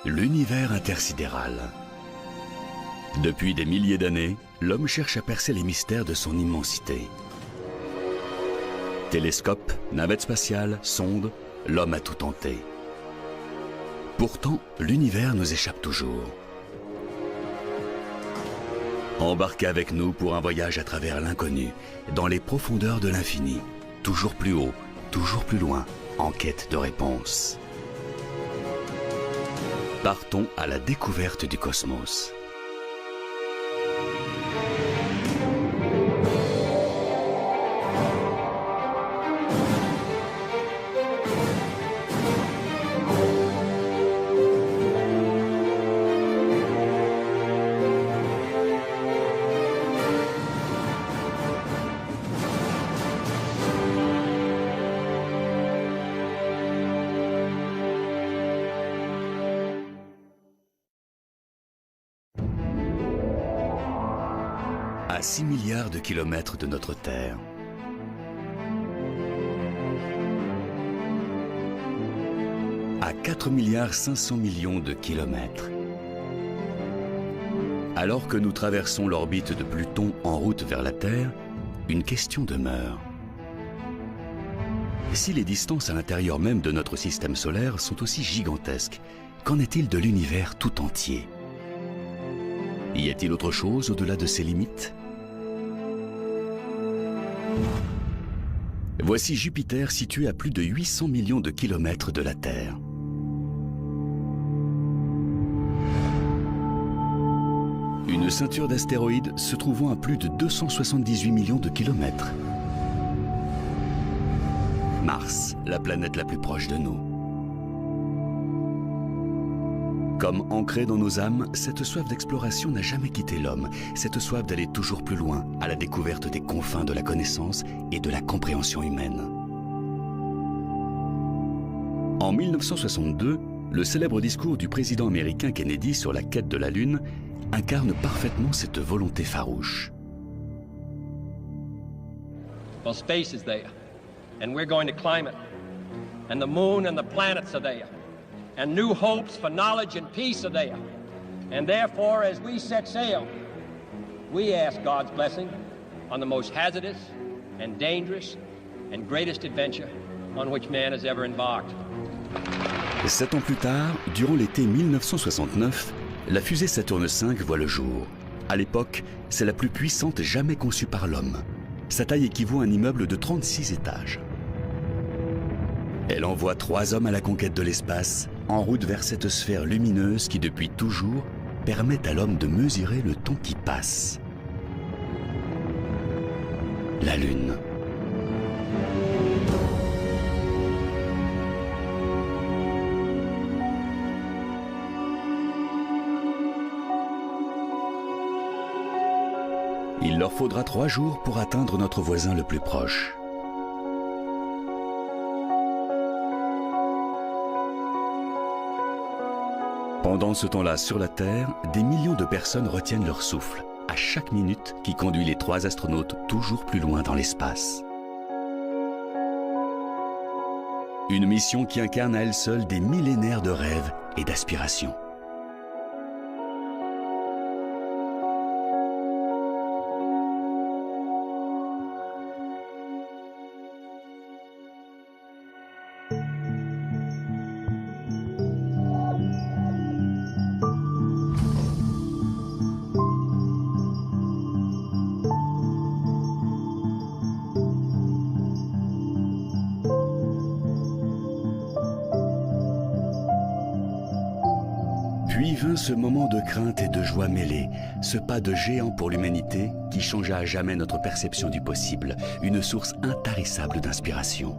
L'univers intersidéral. Depuis des milliers d'années, l'homme cherche à percer les mystères de son immensité. Télescopes, navettes spatiales, sondes, l'homme a tout tenté. Pourtant, l'univers nous échappe toujours. Embarquez avec nous pour un voyage à travers l'inconnu, dans les profondeurs de l'infini, toujours plus haut, toujours plus loin, en quête de réponses. Partons à la découverte du cosmos. À 6 milliards de kilomètres de notre Terre. À 4 milliards 500 millions de kilomètres. Alors que nous traversons l'orbite de Pluton en route vers la Terre, une question demeure. Si les distances à l'intérieur même de notre système solaire sont aussi gigantesques, qu'en est-il de l'univers tout entier? Y a-t-il autre chose au-delà de ces limites? Voici Jupiter situé à plus de 800 millions de kilomètres de la Terre. Une ceinture d'astéroïdes se trouvant à plus de 278 millions de kilomètres. Mars, la planète la plus proche de nous. Comme ancrée dans nos âmes, cette soif d'exploration n'a jamais quitté l'homme, cette soif d'aller toujours plus loin, à la découverte des confins de la connaissance et de la compréhension humaine. En 1962, le célèbre discours du président américain Kennedy sur la quête de la Lune incarne parfaitement cette volonté farouche. Well, space is there, and we're going to climb it, and the moon and the planets are there. And new hopes for knowledge and peace are there. And therefore, as we set sail, we ask God's blessing on the most hazardous and dangerous and greatest adventure on which man has ever embarked. 7 ans plus tard, durant l'été 1969, la fusée Saturne V voit le jour. À l'époque, c'est la plus puissante jamais conçue par l'homme. Sa taille équivaut à un immeuble de 36 étages. Elle envoie 3 hommes à la conquête de l'espace, en route vers cette sphère lumineuse qui, depuis toujours, permet à l'homme de mesurer le temps qui passe. La Lune. Il leur faudra 3 jours pour atteindre notre voisin le plus proche. Pendant ce temps-là, sur la Terre, des millions de personnes retiennent leur souffle, à chaque minute qui conduit les 3 astronautes toujours plus loin dans l'espace. Une mission qui incarne à elle seule des millénaires de rêves et d'aspirations. Puis vint ce moment de crainte et de joie mêlée, ce pas de géant pour l'humanité qui changea à jamais notre perception du possible, une source intarissable d'inspiration.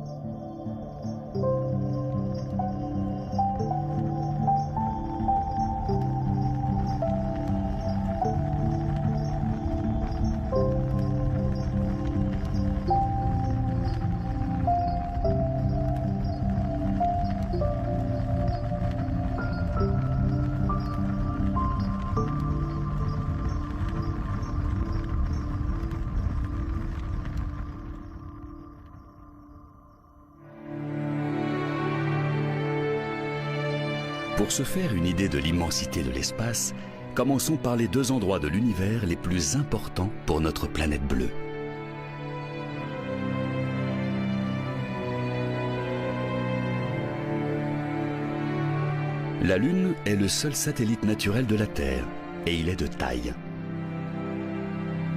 Pour se faire une idée de l'immensité de l'espace, commençons par les deux endroits de l'univers les plus importants pour notre planète bleue. La Lune est le seul satellite naturel de la Terre, et il est de taille.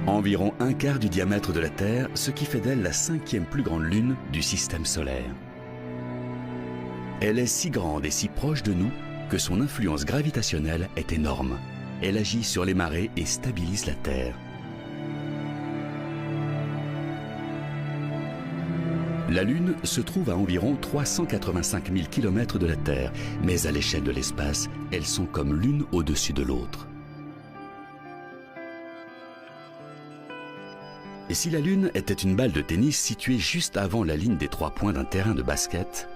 Environ un quart du diamètre de la Terre, ce qui fait d'elle la 5e plus grande lune du système solaire. Elle est si grande et si proche de nous que son influence gravitationnelle est énorme. Elle agit sur les marées et stabilise la Terre. La Lune se trouve à environ 385 000 km de la Terre, mais à l'échelle de l'espace, elles sont comme l'une au-dessus de l'autre. Et si la Lune était une balle de tennis située juste avant la ligne des 3 points d'un terrain de basket,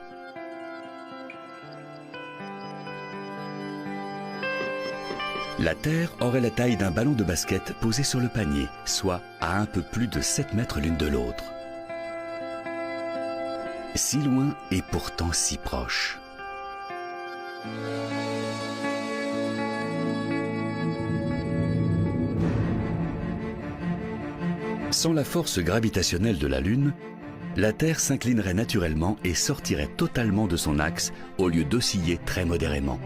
la Terre aurait la taille d'un ballon de basket posé sur le panier, soit à un peu plus de 7 mètres l'une de l'autre. Si loin et pourtant si proche. Sans la force gravitationnelle de la Lune, la Terre s'inclinerait naturellement et sortirait totalement de son axe au lieu d'osciller très modérément.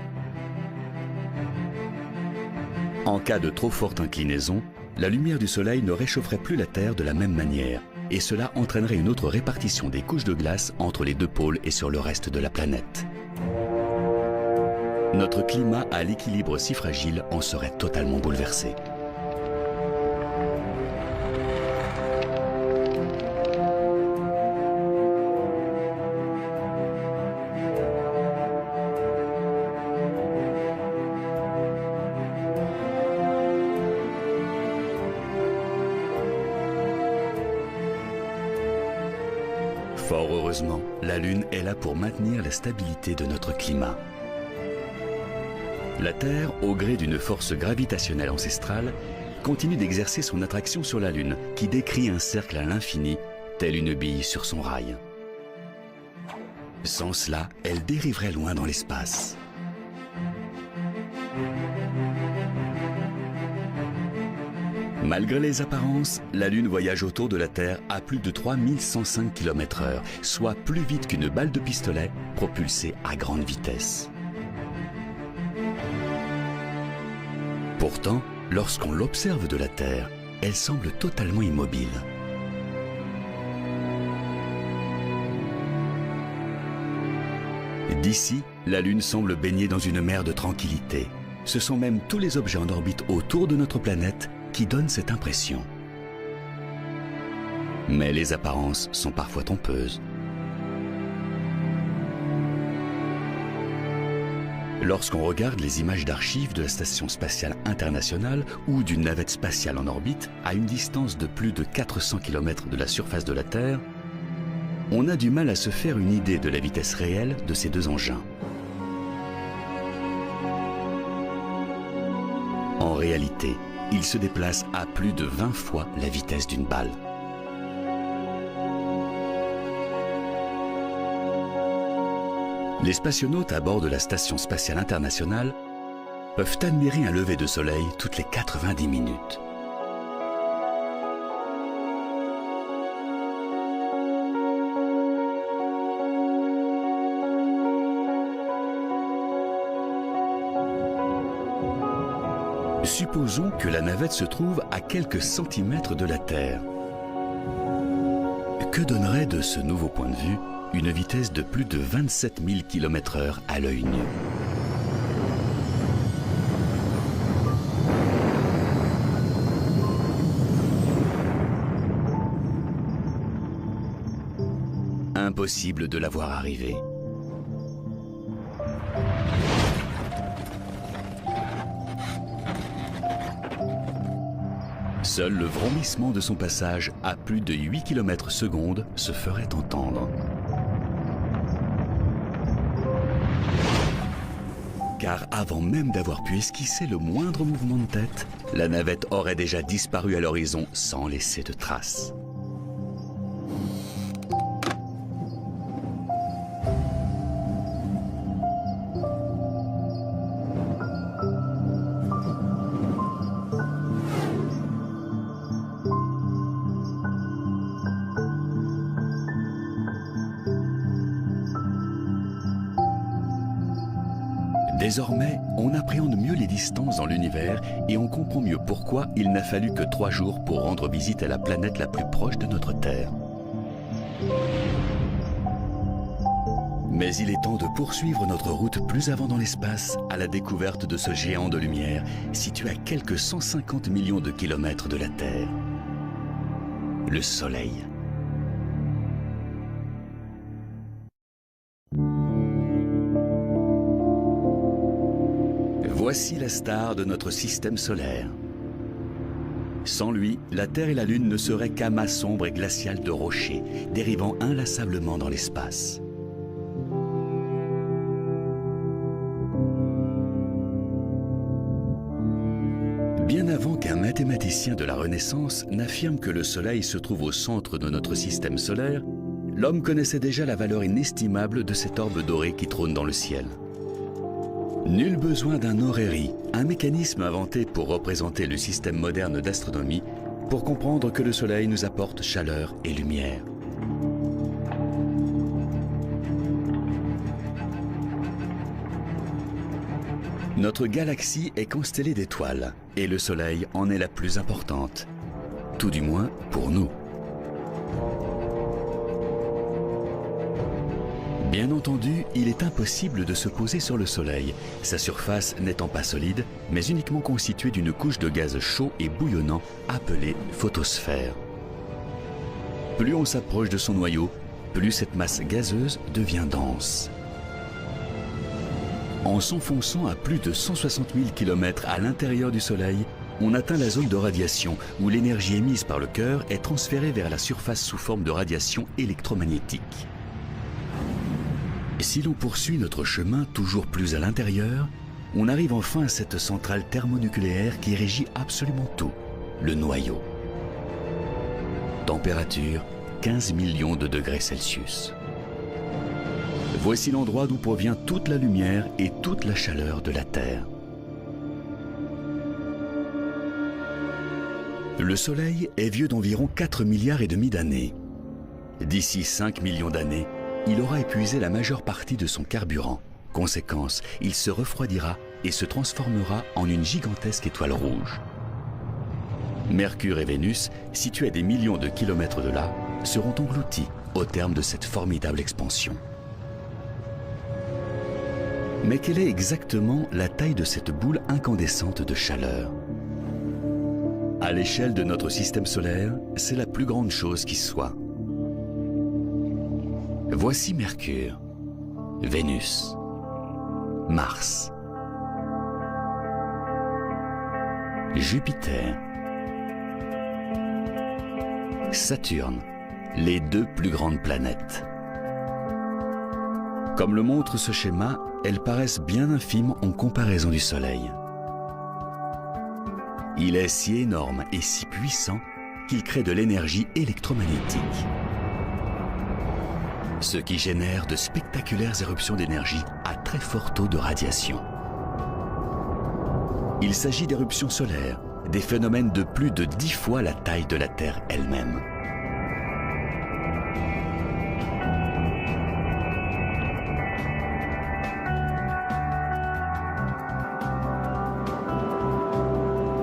En cas de trop forte inclinaison, la lumière du Soleil ne réchaufferait plus la Terre de la même manière, et cela entraînerait une autre répartition des couches de glace entre les deux pôles et sur le reste de la planète. Notre climat à l'équilibre si fragile en serait totalement bouleversé. Fort heureusement, la Lune est là pour maintenir la stabilité de notre climat. La Terre, au gré d'une force gravitationnelle ancestrale, continue d'exercer son attraction sur la Lune, qui décrit un cercle à l'infini, telle une bille sur son rail. Sans cela, elle dériverait loin dans l'espace. Malgré les apparences, la Lune voyage autour de la Terre à plus de 3105 km/h, soit plus vite qu'une balle de pistolet propulsée à grande vitesse. Pourtant, lorsqu'on l'observe de la Terre, elle semble totalement immobile. D'ici, la Lune semble baignée dans une mer de tranquillité. Ce sont même tous les objets en orbite autour de notre planète qui donne cette impression. Mais les apparences sont parfois trompeuses. Lorsqu'on regarde les images d'archives de la Station spatiale internationale ou d'une navette spatiale en orbite à une distance de plus de 400 km de la surface de la Terre, on a du mal à se faire une idée de la vitesse réelle de ces deux engins. En réalité, il se déplace à plus de 20 fois la vitesse d'une balle. Les spationautes à bord de la Station spatiale internationale peuvent admirer un lever de soleil toutes les 90 minutes. Supposons que la navette se trouve à quelques centimètres de la Terre. Que donnerait de ce nouveau point de vue une vitesse de plus de 27 000 km/h à l'œil nu? Impossible de la voir arriver. Seul le vrombissement de son passage à plus de 8 km/s se ferait entendre. Car avant même d'avoir pu esquisser le moindre mouvement de tête, la navette aurait déjà disparu à l'horizon sans laisser de traces. Désormais, on appréhende mieux les distances dans l'univers et on comprend mieux pourquoi il n'a fallu que 3 jours pour rendre visite à la planète la plus proche de notre Terre. Mais il est temps de poursuivre notre route plus avant dans l'espace à la découverte de ce géant de lumière situé à quelques 150 millions de kilomètres de la Terre. Le Soleil. Voici la star de notre système solaire. Sans lui, la Terre et la Lune ne seraient qu'amas sombres et glaciales de rochers, dérivant inlassablement dans l'espace. Bien avant qu'un mathématicien de la Renaissance n'affirme que le Soleil se trouve au centre de notre système solaire, l'homme connaissait déjà la valeur inestimable de cet orbe doré qui trône dans le ciel. Nul besoin d'un horaire, un mécanisme inventé pour représenter le système moderne d'astronomie, pour comprendre que le Soleil nous apporte chaleur et lumière. Notre galaxie est constellée d'étoiles, et le Soleil en est la plus importante. Tout du moins pour nous. Bien entendu, il est impossible de se poser sur le Soleil, sa surface n'étant pas solide, mais uniquement constituée d'une couche de gaz chaud et bouillonnant appelée photosphère. Plus on s'approche de son noyau, plus cette masse gazeuse devient dense. En s'enfonçant à plus de 160 000 km à l'intérieur du Soleil, on atteint la zone de radiation où l'énergie émise par le cœur est transférée vers la surface sous forme de radiation électromagnétique. Si l'on poursuit notre chemin toujours plus à l'intérieur, on arrive enfin à cette centrale thermonucléaire qui régit absolument tout, le noyau. Température 15 millions de degrés Celsius. Voici l'endroit d'où provient toute la lumière et toute la chaleur de la Terre. Le Soleil est vieux d'environ 4,5 milliards d'années. D'ici 5 millions d'années, il aura épuisé la majeure partie de son carburant. Conséquence, il se refroidira et se transformera en une gigantesque étoile rouge. Mercure et Vénus, situés à des millions de kilomètres de là, seront engloutis au terme de cette formidable expansion. Mais quelle est exactement la taille de cette boule incandescente de chaleur? À l'échelle de notre système solaire, c'est la plus grande chose qui soit. Voici Mercure, Vénus, Mars, Jupiter, Saturne, les 2 plus grandes planètes. Comme le montre ce schéma, elles paraissent bien infimes en comparaison du Soleil. Il est si énorme et si puissant qu'il crée de l'énergie électromagnétique, ce qui génère de spectaculaires éruptions d'énergie à très fort taux de radiation. Il s'agit d'éruptions solaires, des phénomènes de plus de 10 fois la taille de la Terre elle-même.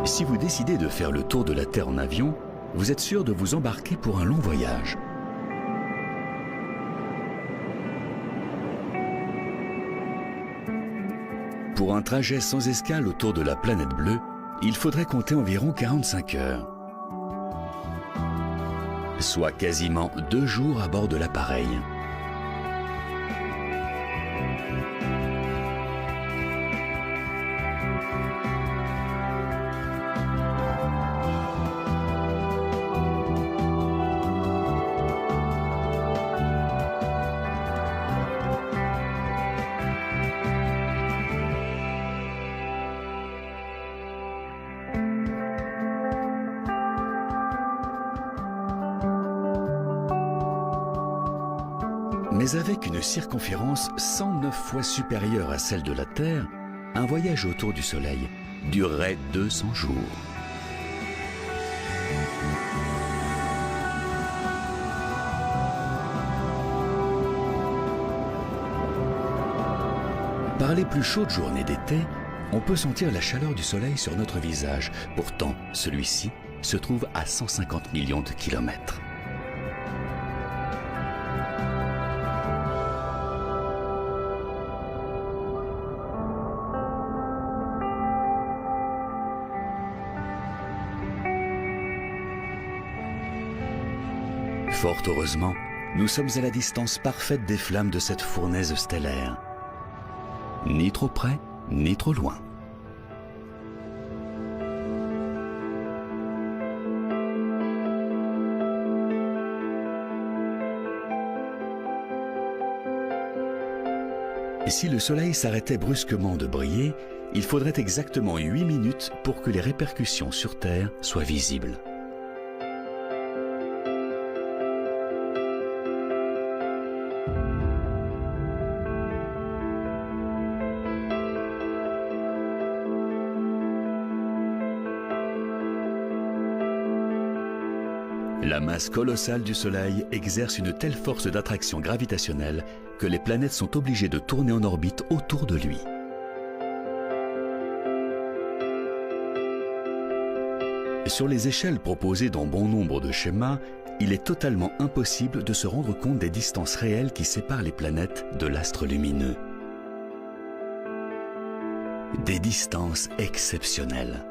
Si vous décidez de faire le tour de la Terre en avion, vous êtes sûr de vous embarquer pour un long voyage. Pour un trajet sans escale autour de la planète bleue, il faudrait compter environ 45 heures. Soit quasiment 2 jours à bord de l'appareil. Mais avec une circonférence 109 fois supérieure à celle de la Terre, un voyage autour du Soleil durerait 200 jours. Par les plus chaudes journées d'été, on peut sentir la chaleur du soleil sur notre visage. Pourtant, celui-ci se trouve à 150 millions de kilomètres. Fort heureusement, nous sommes à la distance parfaite des flammes de cette fournaise stellaire. Ni trop près, ni trop loin. Et si le Soleil s'arrêtait brusquement de briller, il faudrait exactement 8 minutes pour que les répercussions sur Terre soient visibles. La masse colossale du Soleil exerce une telle force d'attraction gravitationnelle que les planètes sont obligées de tourner en orbite autour de lui. Sur les échelles proposées dans bon nombre de schémas, il est totalement impossible de se rendre compte des distances réelles qui séparent les planètes de l'astre lumineux. Des distances exceptionnelles.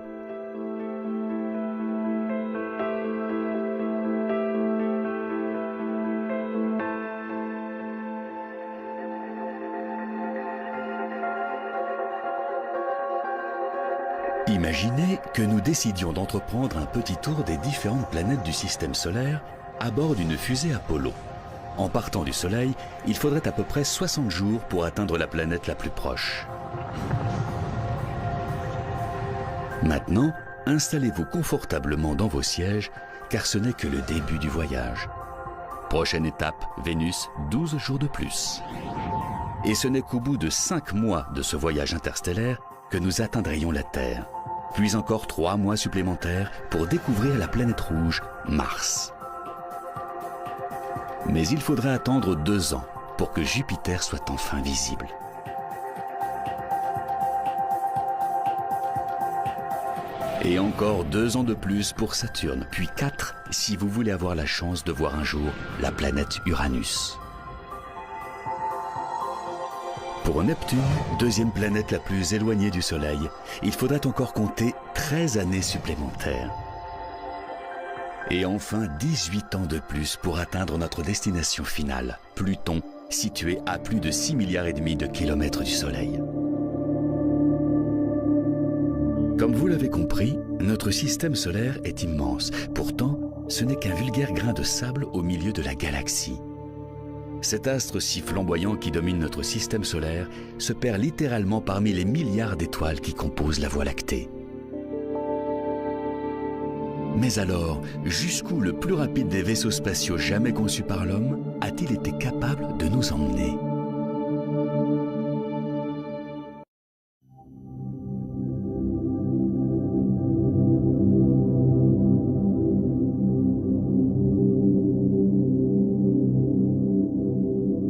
Imaginez que nous décidions d'entreprendre un petit tour des différentes planètes du système solaire à bord d'une fusée Apollo. En partant du Soleil, il faudrait à peu près 60 jours pour atteindre la planète la plus proche. Maintenant, installez-vous confortablement dans vos sièges, car ce n'est que le début du voyage. Prochaine étape, Vénus, 12 jours de plus. Et ce n'est qu'au bout de 5 mois de ce voyage interstellaire que nous atteindrions la Terre. Puis encore 3 mois supplémentaires pour découvrir la planète rouge, Mars. Mais il faudrait attendre 2 ans pour que Jupiter soit enfin visible. Et encore 2 ans de plus pour Saturne, puis 4 si vous voulez avoir la chance de voir un jour la planète Uranus. Pour Neptune, deuxième planète la plus éloignée du Soleil, il faudrait encore compter 13 années supplémentaires. Et enfin 18 ans de plus pour atteindre notre destination finale, Pluton, situé à plus de 6,5 milliards de kilomètres du Soleil. Comme vous l'avez compris, notre système solaire est immense. Pourtant, ce n'est qu'un vulgaire grain de sable au milieu de la galaxie. Cet astre si flamboyant qui domine notre système solaire se perd littéralement parmi les milliards d'étoiles qui composent la Voie lactée. Mais alors, jusqu'où le plus rapide des vaisseaux spatiaux jamais conçus par l'homme a-t-il été capable de nous emmener ?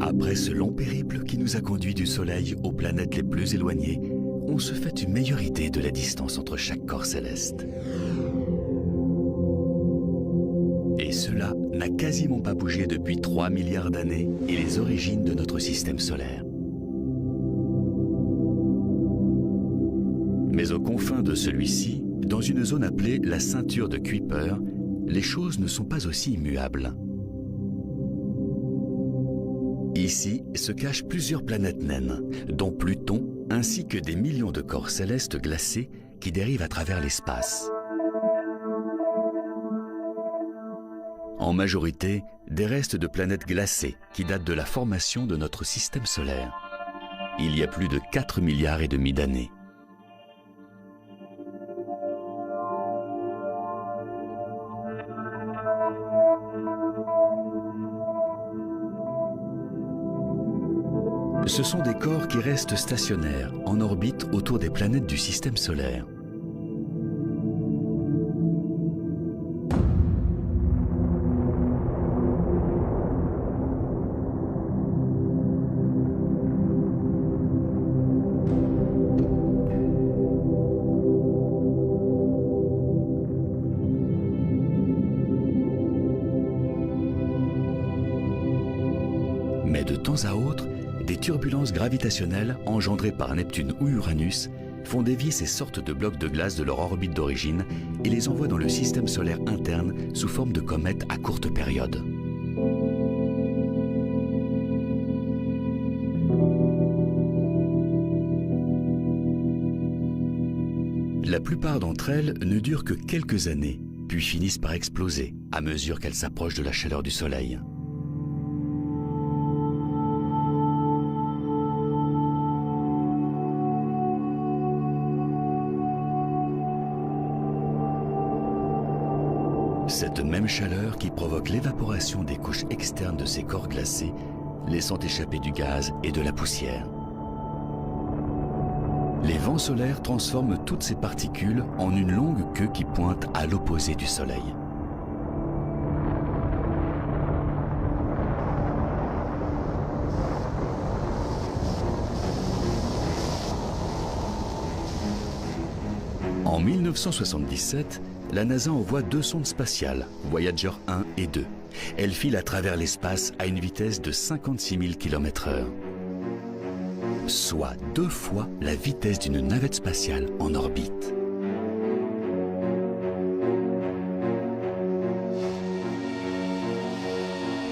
Après ce long périple qui nous a conduits du Soleil aux planètes les plus éloignées, on se fait une meilleure idée de la distance entre chaque corps céleste. Et cela n'a quasiment pas bougé depuis 3 milliards d'années et les origines de notre système solaire. Mais aux confins de celui-ci, dans une zone appelée la ceinture de Kuiper, les choses ne sont pas aussi immuables. Ici se cachent plusieurs planètes naines, dont Pluton, ainsi que des millions de corps célestes glacés qui dérivent à travers l'espace. En majorité, des restes de planètes glacées qui datent de la formation de notre système solaire. Il y a plus de 4,5 milliards d'années. Ce sont des corps qui restent stationnaires, en orbite autour des planètes du système solaire. turbulences gravitationnelles engendrées par Neptune ou Uranus font dévier ces sortes de blocs de glace de leur orbite d'origine et les envoient dans le système solaire interne sous forme de comètes à courte période. La plupart d'entre elles ne durent que quelques années, puis finissent par exploser à mesure qu'elles s'approchent de la chaleur du Soleil. Cette même chaleur qui provoque l'évaporation des couches externes de ces corps glacés, laissant échapper du gaz et de la poussière. Les vents solaires transforment toutes ces particules en une longue queue qui pointe à l'opposé du Soleil. En 1977, la NASA envoie 2 sondes spatiales, Voyager 1 et 2. Elles filent à travers l'espace à une vitesse de 56 000 km/h. Soit 2 fois la vitesse d'une navette spatiale en orbite.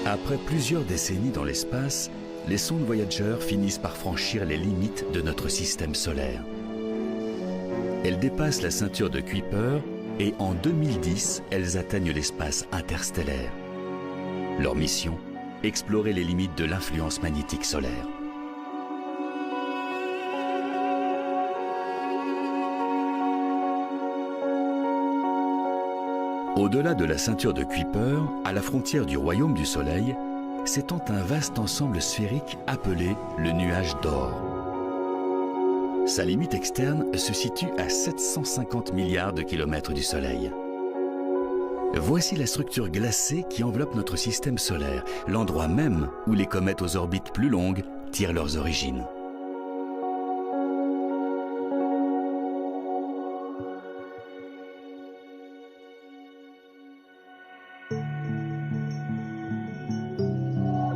Après plusieurs décennies dans l'espace, les sondes Voyager finissent par franchir les limites de notre système solaire. Elles dépassent la ceinture de Kuiper et en 2010, elles atteignent l'espace interstellaire. Leur mission, explorer les limites de l'influence magnétique solaire. Au-delà de la ceinture de Kuiper, à la frontière du royaume du Soleil, s'étend un vaste ensemble sphérique appelé le nuage d'Oort. Sa limite externe se situe à 750 milliards de kilomètres du Soleil. Voici la structure glacée qui enveloppe notre système solaire, l'endroit même où les comètes aux orbites plus longues tirent leurs origines.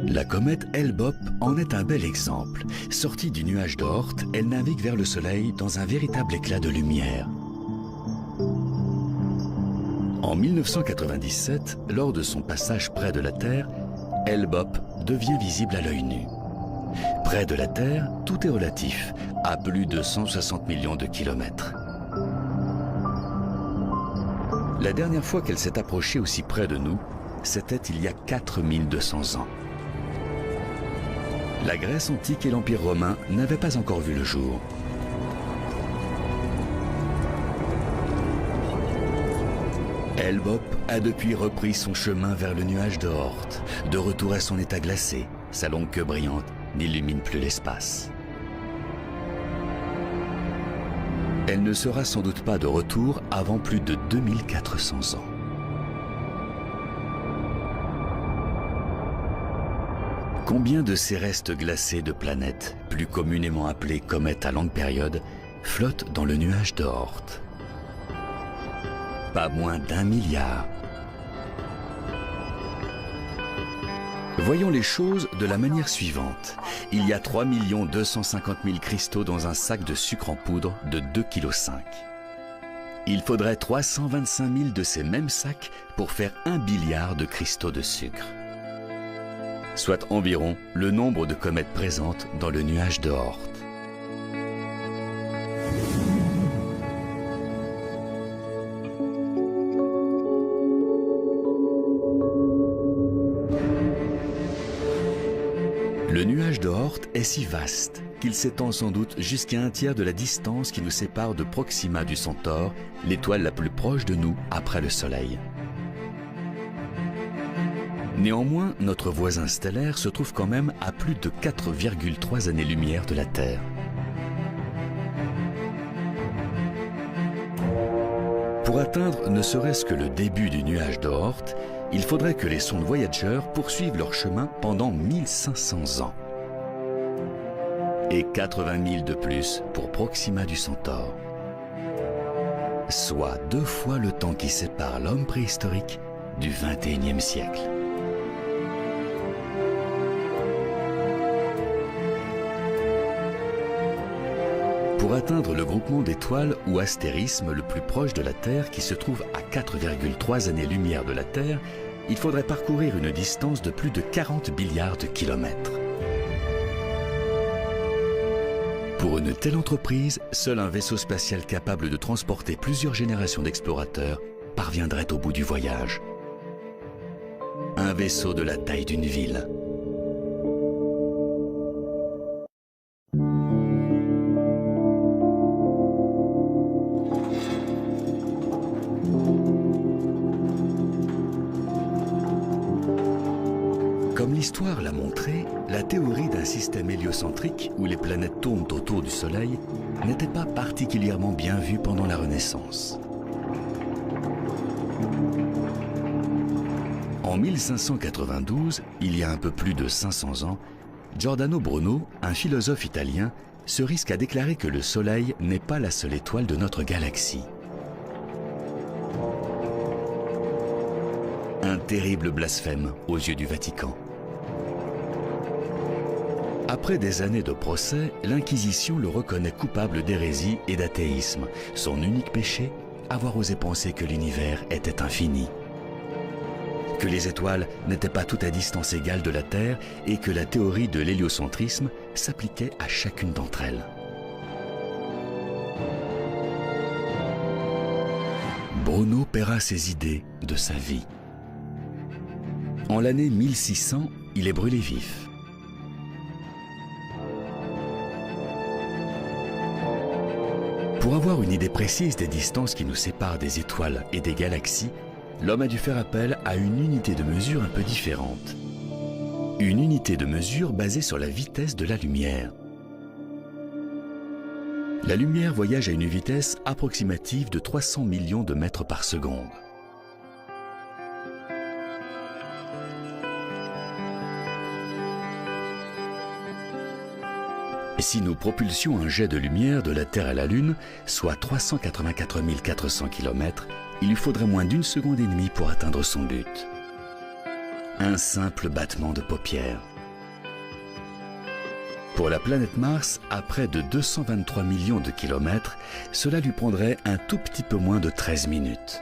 La comète Hale-Bopp en est un bel exemple. Sortie du nuage d'Oort, elle navigue vers le Soleil dans un véritable éclat de lumière. En 1997, lors de son passage près de la Terre, Hale-Bopp devient visible à l'œil nu. Près de la Terre, tout est relatif, à plus de 160 millions de kilomètres. La dernière fois qu'elle s'est approchée aussi près de nous, c'était il y a 4200 ans. La Grèce antique et l'Empire romain n'avaient pas encore vu le jour. Hale-Bopp a depuis repris son chemin vers le nuage d'Oort. De retour à son état glacé, sa longue queue brillante n'illumine plus l'espace. Elle ne sera sans doute pas de retour avant plus de 2400 ans. Combien de ces restes glacés de planètes, plus communément appelées comètes à longue période, flottent dans le nuage d'Oort? Pas moins d'1 milliard. Voyons les choses de la manière suivante. Il y a 3 250 000 cristaux dans un sac de sucre en poudre de 2,5 kg. Il faudrait 325 000 de ces mêmes sacs pour faire 1 billiard de cristaux de sucre. Soit environ le nombre de comètes présentes dans le nuage d'Oort. Le nuage d'Oort est si vaste qu'il s'étend sans doute jusqu'à 1/3 de la distance qui nous sépare de Proxima du Centaure, l'étoile la plus proche de nous après le Soleil. Néanmoins, notre voisin stellaire se trouve quand même à plus de 4,3 années-lumière de la Terre. Pour atteindre ne serait-ce que le début du nuage d'Oort, il faudrait que les sondes Voyager poursuivent leur chemin pendant 1500 ans. Et 80 000 de plus pour Proxima du Centaure. Soit 2 fois le temps qui sépare l'homme préhistorique du XXIe siècle. Pour atteindre le groupement d'étoiles ou astérisme le plus proche de la Terre, qui se trouve à 4,3 années-lumière de la Terre, il faudrait parcourir une distance de plus de 40 milliards de kilomètres. Pour une telle entreprise, seul un vaisseau spatial capable de transporter plusieurs générations d'explorateurs parviendrait au bout du voyage. Un vaisseau de la taille d'une ville. Comme l'histoire l'a montré, la théorie d'un système héliocentrique où les planètes tournent autour du Soleil n'était pas particulièrement bien vue pendant la Renaissance. En 1592, il y a un peu plus de 500 ans, Giordano Bruno, un philosophe italien, se risque à déclarer que le Soleil n'est pas la seule étoile de notre galaxie. Un terrible blasphème aux yeux du Vatican. Après des années de procès, l'Inquisition le reconnaît coupable d'hérésie et d'athéisme. Son unique péché, avoir osé penser que l'univers était infini. Que les étoiles n'étaient pas toutes à distance égale de la Terre et que la théorie de l'héliocentrisme s'appliquait à chacune d'entre elles. Bruno paiera ses idées de sa vie. En l'année 1600, il est brûlé vif. Pour avoir une idée précise des distances qui nous séparent des étoiles et des galaxies, l'homme a dû faire appel à une unité de mesure un peu différente. Une unité de mesure basée sur la vitesse de la lumière. La lumière voyage à une vitesse approximative de 300 millions de mètres par seconde. Si nous propulsions un jet de lumière de la Terre à la Lune, soit 384 400 km, il lui faudrait moins d'une seconde et demie pour atteindre son but. Un simple battement de paupières. Pour la planète Mars, à près de 223 millions de kilomètres, cela lui prendrait un tout petit peu moins de 13 minutes.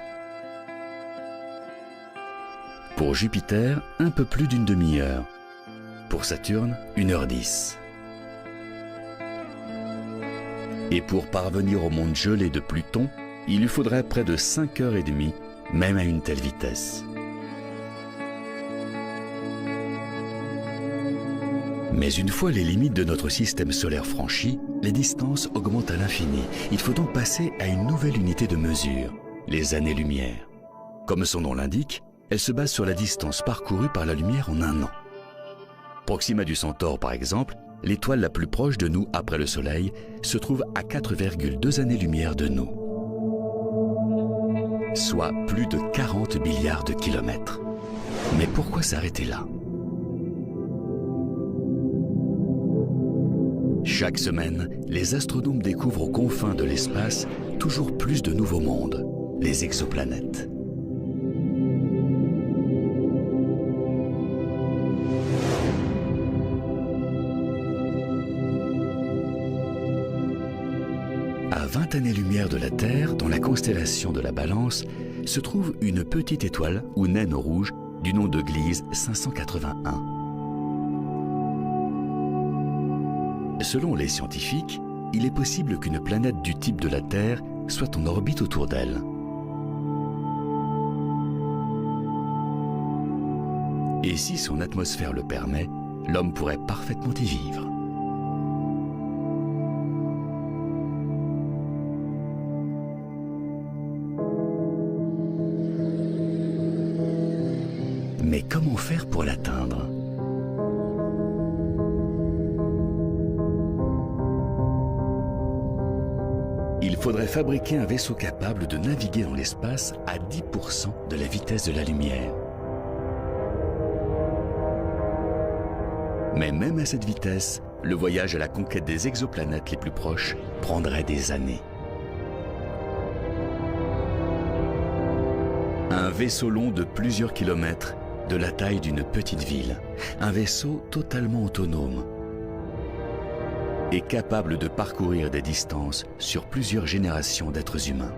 Pour Jupiter, un peu plus d'une demi-heure. Pour Saturne, 1h10. Et pour parvenir au monde gelé de Pluton, il lui faudrait près de 5h30, même à une telle vitesse. Mais une fois les limites de notre système solaire franchies, les distances augmentent à l'infini. Il faut donc passer à une nouvelle unité de mesure, les années-lumière. Comme son nom l'indique, elle se base sur la distance parcourue par la lumière en un an. Proxima du Centaure, par exemple, l'étoile la plus proche de nous après le Soleil, se trouve à 4,2 années-lumière de nous, soit plus de 40 milliards de kilomètres. Mais pourquoi s'arrêter là? Chaque semaine, les astronomes découvrent aux confins de l'espace toujours plus de nouveaux mondes, les exoplanètes. À 20 années-lumière de la Terre, dans la constellation de la Balance, se trouve une petite étoile ou naine rouge du nom de Gliese 581. Selon les scientifiques, il est possible qu'une planète du type de la Terre soit en orbite autour d'elle. Et si son atmosphère le permet, l'homme pourrait parfaitement y vivre. Mais comment faire pour l'atteindre? Il faudrait fabriquer un vaisseau capable de naviguer dans l'espace à 10% de la vitesse de la lumière. Mais même à cette vitesse, le voyage à la conquête des exoplanètes les plus proches prendrait des années. Un vaisseau long de plusieurs kilomètres, de la taille d'une petite ville. Un vaisseau totalement autonome. est capable de parcourir des distances sur plusieurs générations d'êtres humains.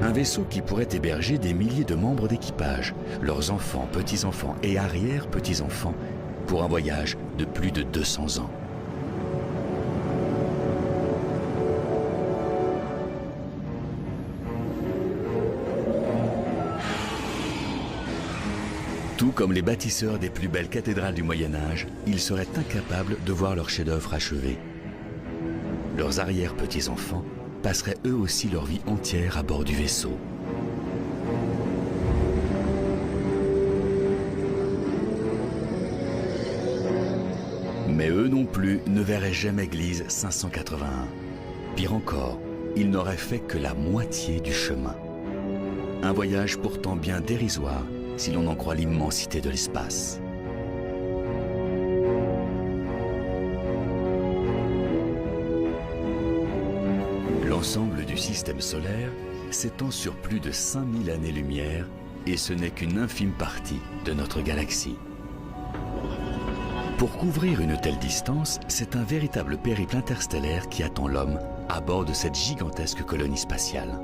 Un vaisseau qui pourrait héberger des milliers de membres d'équipage, leurs enfants, petits-enfants et arrière-petits-enfants, pour un voyage de plus de 200 ans. Tout comme les bâtisseurs des plus belles cathédrales du Moyen-Âge, ils seraient incapables de voir leur chef-d'œuvre achevé. Leurs arrière-petits-enfants passeraient eux aussi leur vie entière à bord du vaisseau. Mais eux non plus ne verraient jamais Gliese 581. Pire encore, ils n'auraient fait que la moitié du chemin. Un voyage pourtant bien dérisoire si l'on en croit l'immensité de l'espace. L'ensemble du système solaire s'étend sur plus de 5000 années-lumière et ce n'est qu'une infime partie de notre galaxie. Pour couvrir une telle distance, c'est un véritable périple interstellaire qui attend l'homme à bord de cette gigantesque colonie spatiale.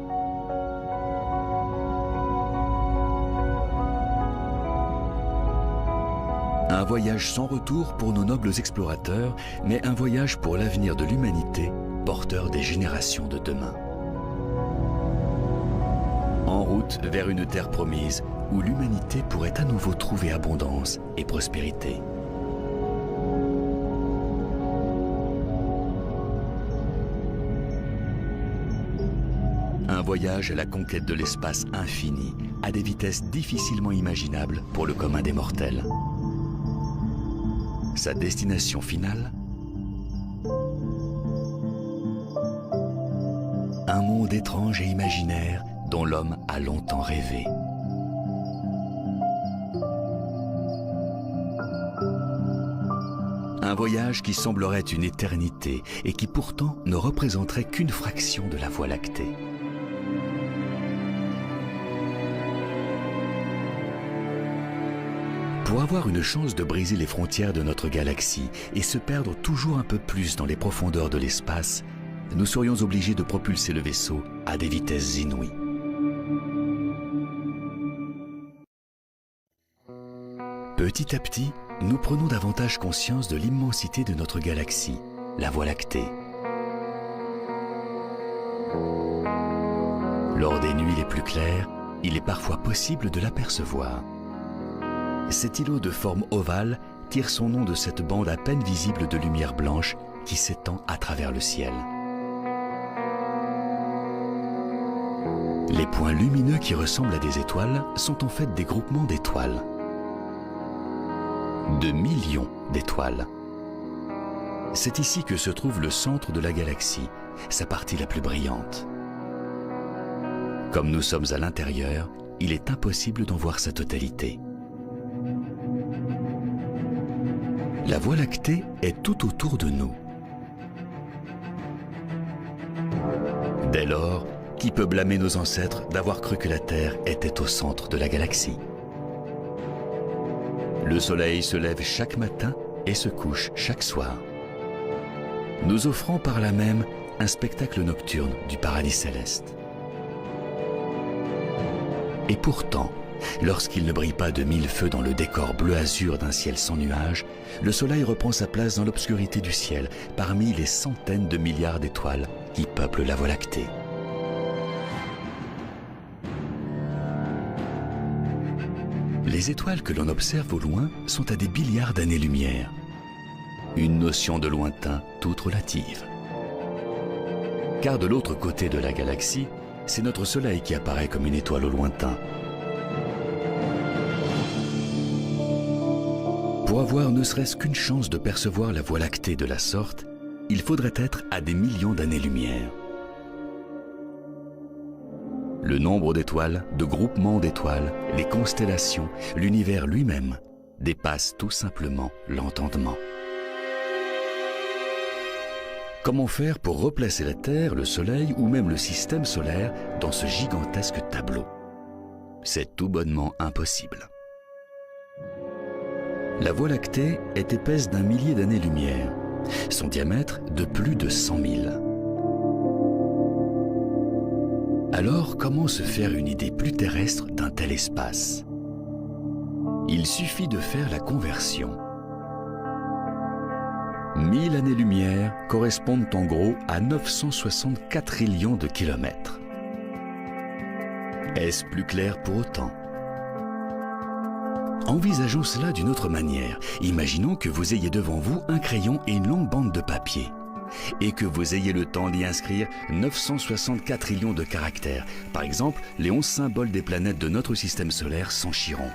Un voyage sans retour pour nos nobles explorateurs, mais un voyage pour l'avenir de l'humanité, porteur des générations de demain. En route vers une terre promise où l'humanité pourrait à nouveau trouver abondance et prospérité. Un voyage à la conquête de l'espace infini, à des vitesses difficilement imaginables pour le commun des mortels. Sa destination finale? Un monde étrange et imaginaire dont l'homme a longtemps rêvé. Un voyage qui semblerait une éternité et qui pourtant ne représenterait qu'une fraction de la Voie lactée. Pour avoir une chance de briser les frontières de notre galaxie et se perdre toujours un peu plus dans les profondeurs de l'espace, nous serions obligés de propulser le vaisseau à des vitesses inouïes. Petit à petit, nous prenons davantage conscience de l'immensité de notre galaxie, la Voie lactée. Lors des nuits les plus claires, il est parfois possible de l'apercevoir. Cet îlot de forme ovale tire son nom de cette bande à peine visible de lumière blanche qui s'étend à travers le ciel. Les points lumineux qui ressemblent à des étoiles sont en fait des groupements d'étoiles. De millions d'étoiles. C'est ici que se trouve le centre de la galaxie, sa partie la plus brillante. Comme nous sommes à l'intérieur, il est impossible d'en voir sa totalité. La Voie lactée est tout autour de nous. Dès lors, qui peut blâmer nos ancêtres d'avoir cru que la Terre était au centre de la galaxie? Le Soleil se lève chaque matin et se couche chaque soir, nous offrant par là même un spectacle nocturne du paradis céleste. Et pourtant, lorsqu'il ne brille pas de mille feux dans le décor bleu-azur d'un ciel sans nuages, le Soleil reprend sa place dans l'obscurité du ciel, parmi les centaines de milliards d'étoiles qui peuplent la Voie lactée. Les étoiles que l'on observe au loin sont à des milliards d'années-lumière. Une notion de lointain toute relative. Car de l'autre côté de la galaxie, c'est notre Soleil qui apparaît comme une étoile au lointain. Pour avoir ne serait-ce qu'une chance de percevoir la Voie lactée de la sorte, il faudrait être à des millions d'années-lumière. Le nombre d'étoiles, de groupements d'étoiles, les constellations, l'univers lui-même dépassent tout simplement l'entendement. Comment faire pour replacer la Terre, le Soleil ou même le système solaire dans ce gigantesque tableau? C'est tout bonnement impossible. La Voie lactée est épaisse d'1 millier d'années-lumière, son diamètre de plus de 100 000. Alors, comment se faire une idée plus terrestre d'un tel espace? Il suffit de faire la conversion. 1000 années-lumière correspondent en gros à 964 trillions de kilomètres. Est-ce plus clair pour autant? Envisageons cela d'une autre manière. Imaginons que vous ayez devant vous un crayon et une longue bande de papier, et que vous ayez le temps d'y inscrire 964 trillions de caractères. Par exemple, les 11 symboles des planètes de notre système solaire s'enchiront.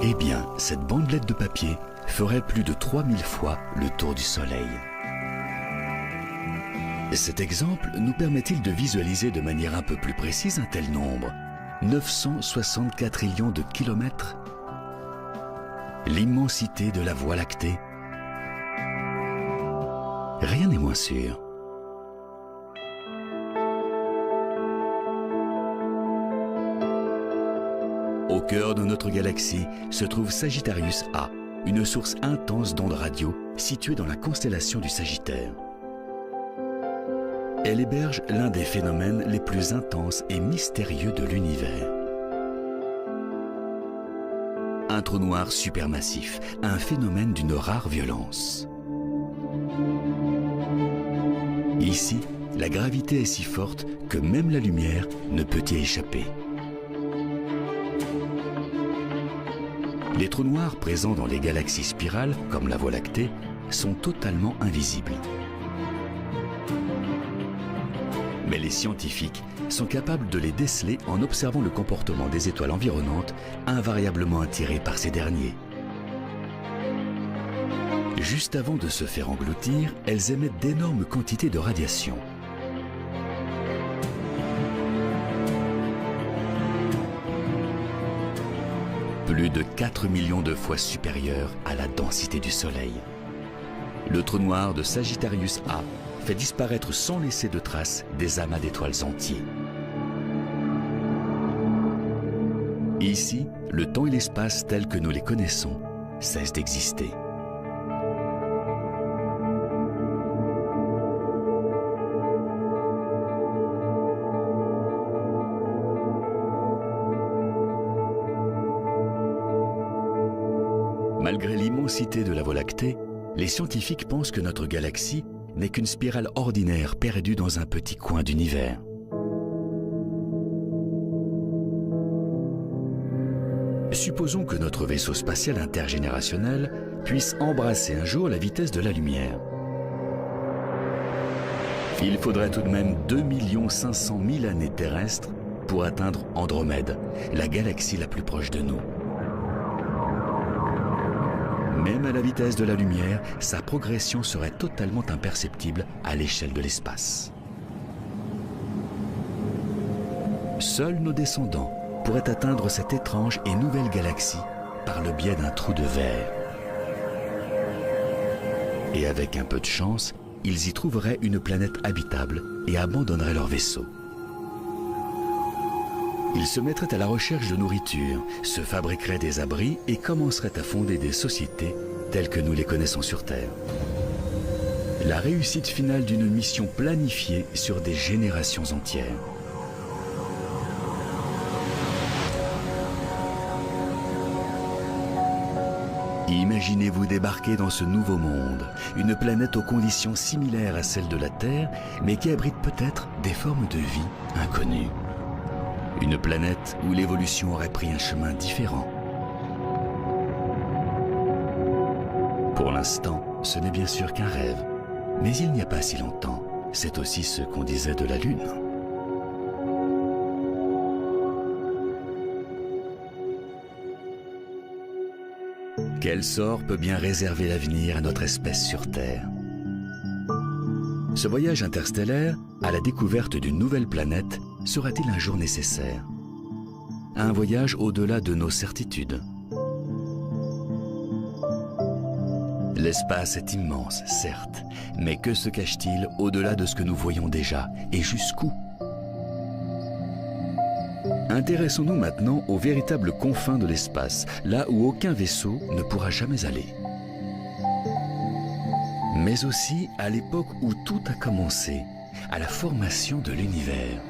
Eh bien, cette bandelette de papier ferait plus de 3000 fois le tour du Soleil. Cet exemple nous permet-il de visualiser de manière un peu plus précise un tel nombre? 964 trillions de kilomètres? L'immensité de la Voie lactée? Rien n'est moins sûr. Au cœur de notre galaxie se trouve Sagittarius A, une source intense d'ondes radio située dans la constellation du Sagittaire. Elle héberge l'un des phénomènes les plus intenses et mystérieux de l'univers. Un trou noir supermassif, un phénomène d'une rare violence. Ici, la gravité est si forte que même la lumière ne peut y échapper. Les trous noirs présents dans les galaxies spirales, comme la Voie lactée, sont totalement invisibles. Mais les scientifiques sont capables de les déceler en observant le comportement des étoiles environnantes, invariablement attirées par ces derniers. Juste avant de se faire engloutir, elles émettent d'énormes quantités de radiation. Plus de 4 millions de fois supérieure à la densité du Soleil. Le trou noir de Sagittarius A fait disparaître sans laisser de traces des amas d'étoiles entiers. Ici, le temps et l'espace tels que nous les connaissons cessent d'exister. Malgré l'immensité de la Voie lactée, les scientifiques pensent que notre galaxie n'est qu'une spirale ordinaire perdue dans un petit coin d'univers. Supposons que notre vaisseau spatial intergénérationnel puisse embrasser un jour la vitesse de la lumière. Il faudrait tout de même 2 500 000 années terrestres pour atteindre Andromède, la galaxie la plus proche de nous. Même à la vitesse de la lumière, sa progression serait totalement imperceptible à l'échelle de l'espace. Seuls nos descendants pourraient atteindre cette étrange et nouvelle galaxie par le biais d'un trou de verre. Et avec un peu de chance, ils y trouveraient une planète habitable et abandonneraient leur vaisseau. Ils se mettraient à la recherche de nourriture, se fabriqueraient des abris et commenceraient à fonder des sociétés telles que nous les connaissons sur Terre. La réussite finale d'une mission planifiée sur des générations entières. Imaginez-vous débarquer dans ce nouveau monde, une planète aux conditions similaires à celles de la Terre, mais qui abrite peut-être des formes de vie inconnues. Une planète où l'évolution aurait pris un chemin différent. Pour l'instant, ce n'est bien sûr qu'un rêve, mais il n'y a pas si longtemps, c'est aussi ce qu'on disait de la Lune. Quel sort peut bien réserver l'avenir à notre espèce sur Terre? Ce voyage interstellaire à la découverte d'une nouvelle planète sera-t-il un jour nécessaire? Un voyage au-delà de nos certitudes. L'espace est immense, certes, mais que se cache-t-il au-delà de ce que nous voyons déjà, et jusqu'où? Intéressons-nous maintenant aux véritables confins de l'espace, là où aucun vaisseau ne pourra jamais aller. Mais aussi à l'époque où tout a commencé, à la formation de l'univers.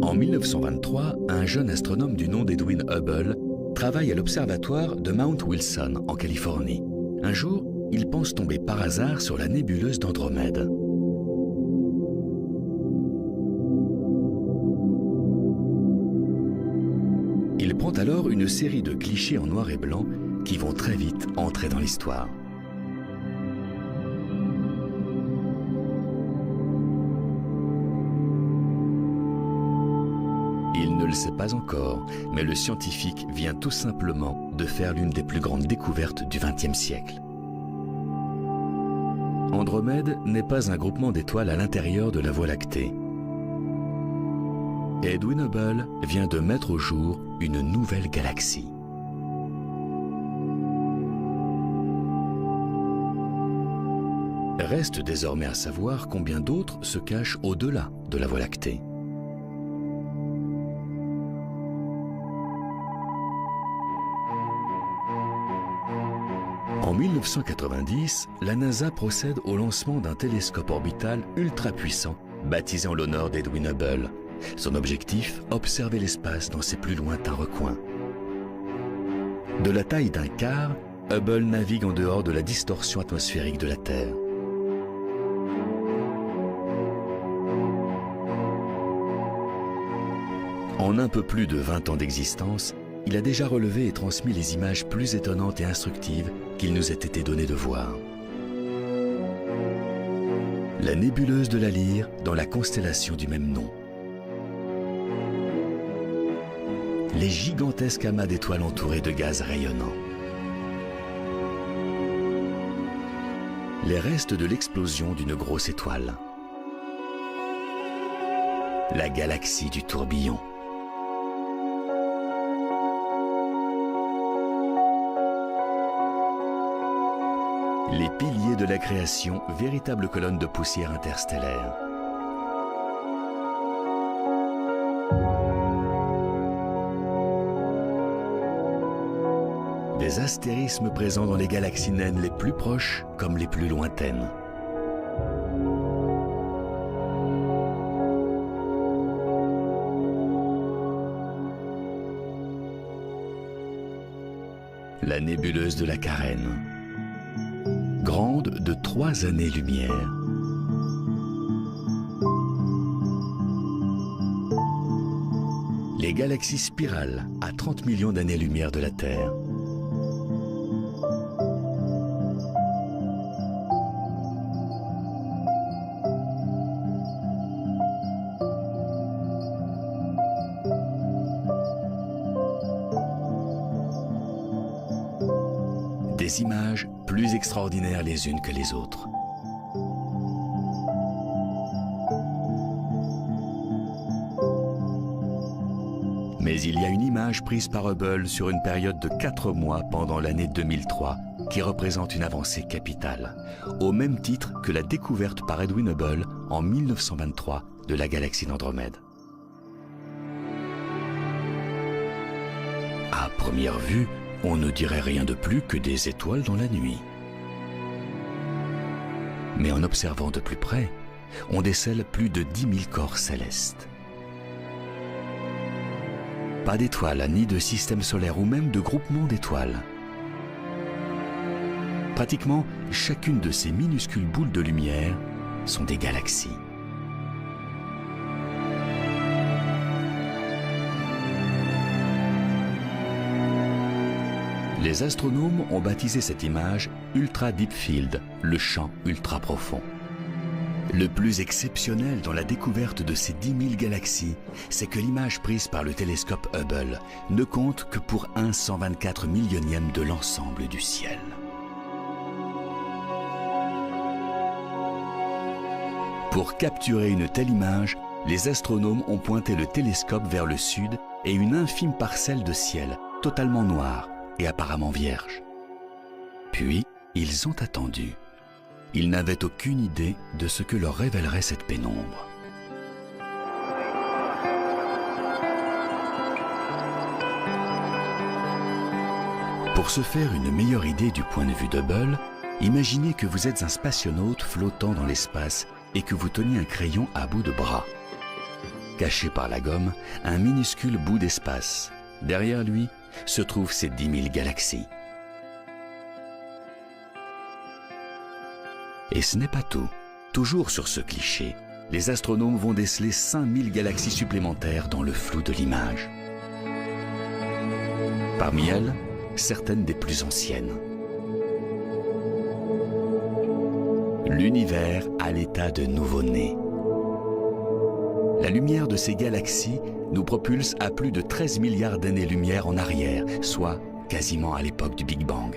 En 1923, un jeune astronome du nom d'Edwin Hubble travaille à l'observatoire de Mount Wilson, en Californie. Un jour, il pense tomber par hasard sur la nébuleuse d'Andromède. Il prend alors une série de clichés en noir et blanc qui vont très vite entrer dans l'histoire. Il ne le sait pas encore, mais le scientifique vient tout simplement de faire l'une des plus grandes découvertes du XXe siècle. Andromède n'est pas un groupement d'étoiles à l'intérieur de la Voie lactée. Edwin Hubble vient de mettre au jour une nouvelle galaxie. Reste désormais à savoir combien d'autres se cachent au-delà de la Voie lactée. En 1990, la NASA procède au lancement d'un télescope orbital ultra puissant, baptisé en l'honneur d'Edwin Hubble. Son objectif, observer l'espace dans ses plus lointains recoins. De la taille d'un quart, Hubble navigue en dehors de la distorsion atmosphérique de la Terre. En un peu plus de 20 ans d'existence, il a déjà relevé et transmis les images plus étonnantes et instructives qu'il nous ait été donné de voir. La nébuleuse de la Lyre dans la constellation du même nom. Les gigantesques amas d'étoiles entourées de gaz rayonnants. Les restes de l'explosion d'une grosse étoile. La galaxie du tourbillon. Les piliers de la création, véritable colonne de poussière interstellaire. Des astérismes présents dans les galaxies naines les plus proches comme les plus lointaines. La nébuleuse de la Carène. Grande de 3 années-lumière. Les galaxies spirales à 30 millions d'années-lumière de la Terre. Des images plus extraordinaires les unes que les autres. Mais il y a une image prise par Hubble sur une période de 4 mois pendant l'année 2003 qui représente une avancée capitale, au même titre que la découverte par Edwin Hubble en 1923 de la galaxie d'Andromède. À première vue, on ne dirait rien de plus que des étoiles dans la nuit. Mais en observant de plus près, on décèle plus de 10 000 corps célestes. Pas d'étoiles, ni de système solaire ou même de groupement d'étoiles. Pratiquement chacune de ces minuscules boules de lumière sont des galaxies. Les astronomes ont baptisé cette image Ultra Deep Field, le champ ultra profond. Le plus exceptionnel dans la découverte de ces 10 000 galaxies, c'est que l'image prise par le télescope Hubble ne compte que pour 1/124 millionième de l'ensemble du ciel. Pour capturer une telle image, les astronomes ont pointé le télescope vers le sud et une infime parcelle de ciel, totalement noire et apparemment vierge. Puis, ils ont attendu. Ils n'avaient aucune idée de ce que leur révélerait cette pénombre. Pour se faire une meilleure idée du point de vue d'Hubble, imaginez que vous êtes un spationaute flottant dans l'espace et que vous teniez un crayon à bout de bras. Caché par la gomme, un minuscule bout d'espace. Derrière lui se trouvent ces 10 000 galaxies. Et ce n'est pas tout. Toujours sur ce cliché, les astronomes vont déceler 5000 galaxies supplémentaires dans le flou de l'image. Parmi elles, certaines des plus anciennes. L'univers à l'état de nouveau-né. La lumière de ces galaxies nous propulse à plus de 13 milliards d'années-lumière en arrière, soit quasiment à l'époque du Big Bang.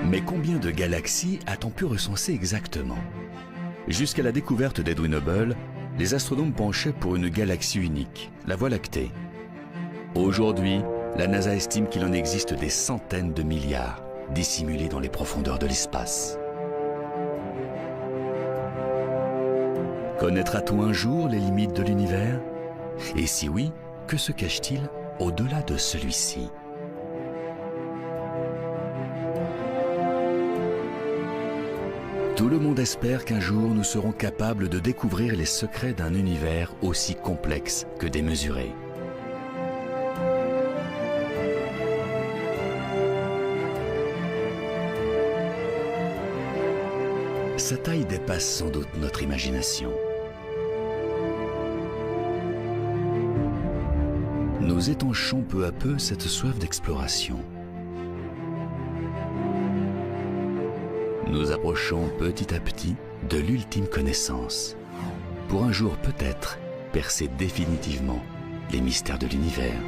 Mais combien de galaxies a-t-on pu recenser exactement? Jusqu'à la découverte d'Edwin Hubble, les astronomes penchaient pour une galaxie unique, la Voie lactée. Aujourd'hui, la NASA estime qu'il en existe des centaines de milliards, dissimulés dans les profondeurs de l'espace. Connaîtra-t-on un jour les limites de l'univers? Et si oui, que se cache-t-il au-delà de celui-ci? Tout le monde espère qu'un jour nous serons capables de découvrir les secrets d'un univers aussi complexe que démesuré. Sa taille dépasse sans doute notre imagination. Nous étanchons peu à peu cette soif d'exploration. Nous approchons petit à petit de l'ultime connaissance, pour un jour peut-être percer définitivement les mystères de l'univers.